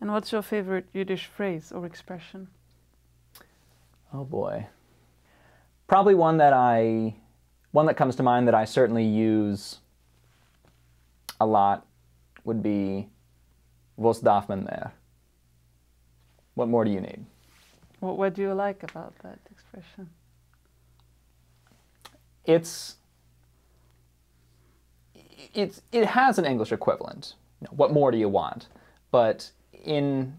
And what's your favorite Yiddish phrase or expression? Oh boy. Probably one that comes to mind that I certainly use a lot would be was darf mehr? What more do you need? What do you like about that expression? It has an English equivalent. What more do you want? But in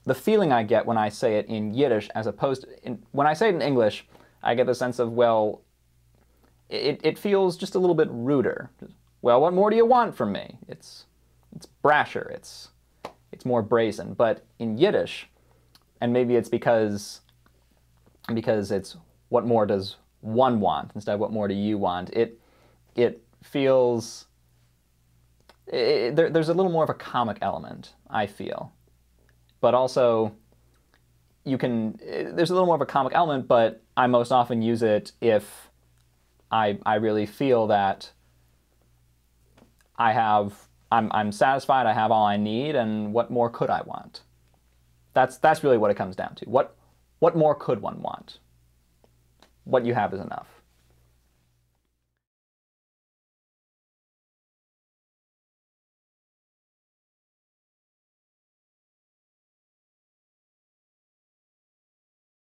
the feeling I get when I say it in Yiddish, as opposed to when I say it in English, I get the sense of, well, it feels just a little bit ruder. Well, what more do you want from me? It's brasher. It's more brazen. But in Yiddish, and maybe it's because it's what more does one want instead of what more do you want. It feels there's a little more of a comic element, I feel. But also, there's a little more of a comic element, but I most often use it if I really feel that I'm satisfied, I have all I need, and what more could I want? That's really what it comes down to. What more could one want? What you have is enough.